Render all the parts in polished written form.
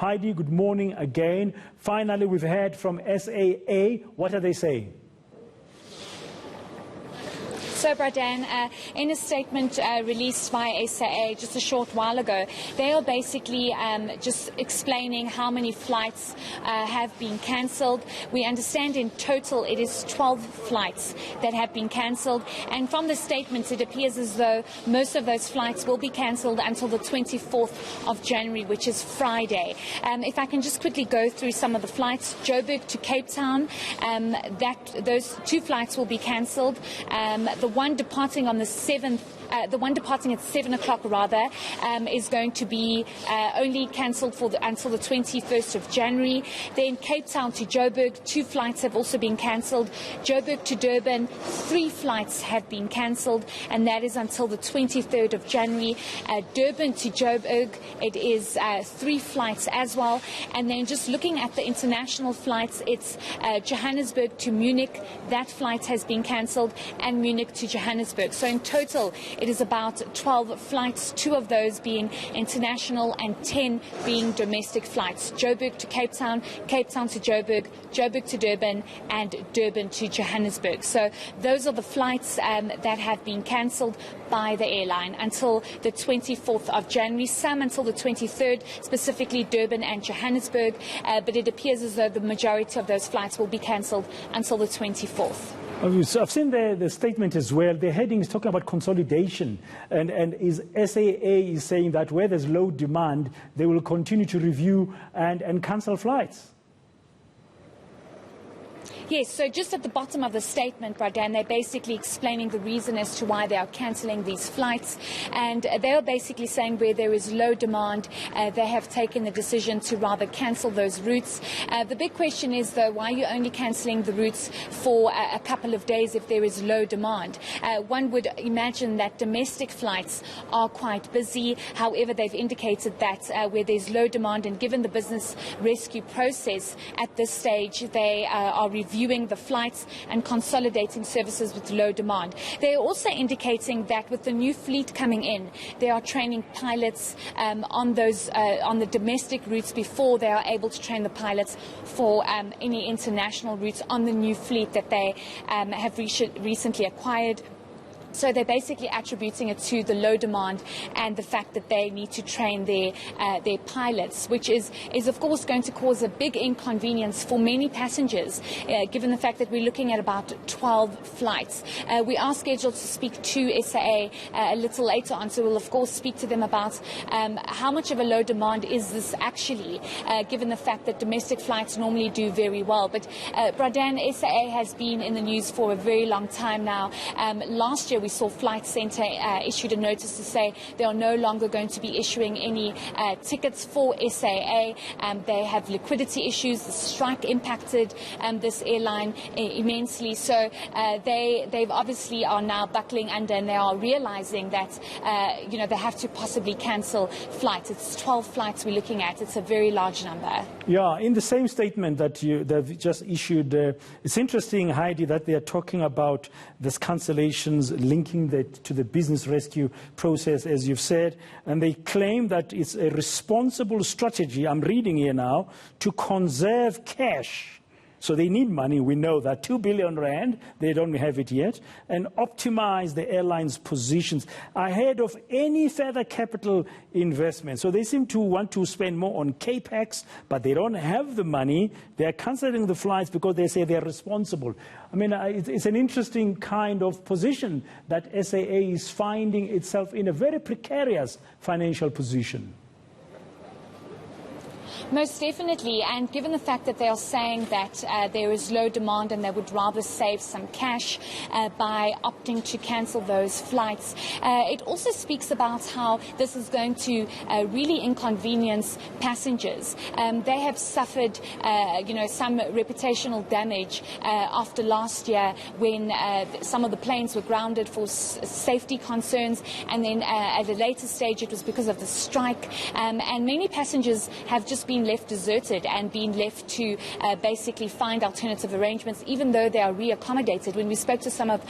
Heidi, good morning again. Finally, we've heard from SAA. What are they saying? So, Bradan, in a statement released by SAA just a short while ago, they are basically just explaining how many flights have been cancelled. We understand in total it is 12 flights that have been cancelled. And from the statements, it appears as though most of those flights will be cancelled until the 24th of January, which is Friday. If I can just quickly go through some of the flights. Joburg to Cape Town, those 2 flights will be cancelled. The one departing on the 7th, the one departing at 7 o'clock rather, is going to be only cancelled until the 21st of January. Then Cape Town to Joburg, 2 flights have also been cancelled. Joburg to Durban, 3 flights have been cancelled, and that is until the 23rd of January. Durban to Joburg, it is 3 flights as well. And then just looking at the international flights, it's Johannesburg to Munich, that flight has been cancelled, and Munich to Johannesburg. So in total, it is about 12 flights, 2 of those being international and 10 being domestic flights. Joburg to Cape Town to Joburg, Joburg to Durban, and Durban to Johannesburg. So those are the flights that have been cancelled by the airline until the 24th of January, some until the 23rd, specifically Durban and Johannesburg, but it appears as though the majority of those flights will be cancelled until the 24th. So I've seen the statement as well. The heading is talking about consolidation, and is SAA is saying that where there's low demand, they will continue to review and cancel flights. Yes, so just at the bottom of the statement, Bradan, they're basically explaining the reason as to why they are cancelling these flights. And they are basically saying where there is low demand, they have taken the decision to rather cancel those routes. The big question is, though, why are you only cancelling the routes for a couple of days if there is low demand? One would imagine that domestic flights are quite busy. However, they've indicated that where there's low demand, and given the business rescue process at this stage, they are reviewing the flights and consolidating services with low demand. They are also indicating that with the new fleet coming in, they are training pilots on the domestic routes before they are able to train the pilots for any international routes on the new fleet that they have recently acquired. So they're basically attributing it to the low demand and the fact that they need to train their pilots, which is of course going to cause a big inconvenience for many passengers, given the fact that we're looking at about 12 flights. We are scheduled to speak to SAA a little later on, so we'll of course speak to them about how much of a low demand is this actually, given the fact that domestic flights normally do very well. But Bradan, SAA has been in the news for a very long time now. Last year we saw Flight Centre issued a notice to say they are no longer going to be issuing any tickets for SAA. They have liquidity issues. The strike impacted this airline immensely. So they've obviously are now buckling under, and they are realizing that they have to possibly cancel flights. It's 12 flights we're looking at. It's a very large number. Yeah, in the same statement that they've just issued, it's interesting, Heidi, that they are talking about this cancellations, linking that to the business rescue process, as you've said, and they claim that it's a responsible strategy, I'm reading here now, to conserve cash. So they need money, we know that, 2 billion rand, they don't have it yet, and optimize the airline's positions ahead of any further capital investment. So they seem to want to spend more on CAPEX, but they don't have the money. They're cancelling the flights because they say they're responsible. I mean, it's an interesting kind of position that SAA is finding itself in a very precarious financial position. Most definitely, and given the fact that they are saying that there is low demand and they would rather save some cash by opting to cancel those flights, it also speaks about how this is going to really inconvenience passengers. They have suffered, some reputational damage after last year when some of the planes were grounded for safety concerns, and then at a later stage it was because of the strike, and many passengers have just been been left deserted and been left to basically find alternative arrangements, even though they are reaccommodated. When we spoke to some of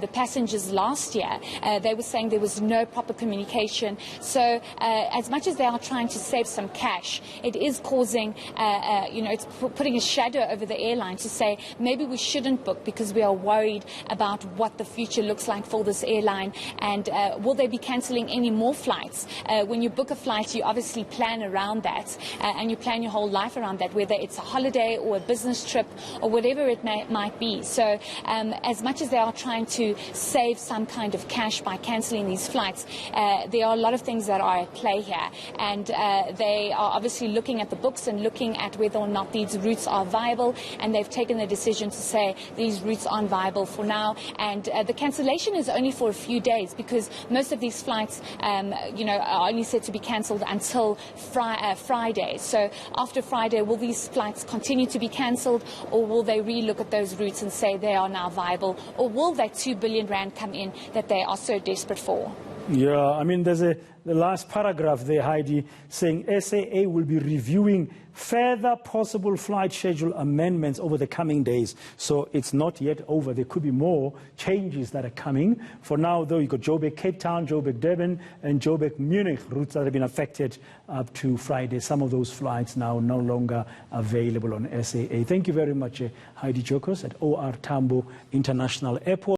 the passengers last year, they were saying there was no proper communication. So as much as they are trying to save some cash, it is causing, it's putting a shadow over the airline to say maybe we shouldn't book because we are worried about what the future looks like for this airline, and will they be cancelling any more flights? When you book a flight, you obviously plan around that, and you plan your whole life around that, whether it's a holiday or a business trip or whatever it might be. So as much as they are trying to save some kind of cash by cancelling these flights, there are a lot of things that are at play here, and they are obviously looking at the books and looking at whether or not these routes are viable, and they've taken the decision to say these routes aren't viable for now, and the cancellation is only for a few days, because most of these flights are only said to be cancelled until Friday. So after Friday, will these flights continue to be cancelled, or will they re-look at those routes and say they are now viable, or will that 2 billion rand come in that they are so desperate for? Yeah, I mean, there's the last paragraph there, Heidi, saying SAA will be reviewing further possible flight schedule amendments over the coming days. So it's not yet over. There could be more changes that are coming. For now, though, you've got Joburg, Cape Town, Joburg, Durban, and Joburg, Munich routes that have been affected up to Friday. Some of those flights now no longer available on SAA. Thank you very much, Heidi Giokos at OR Tambo International Airport.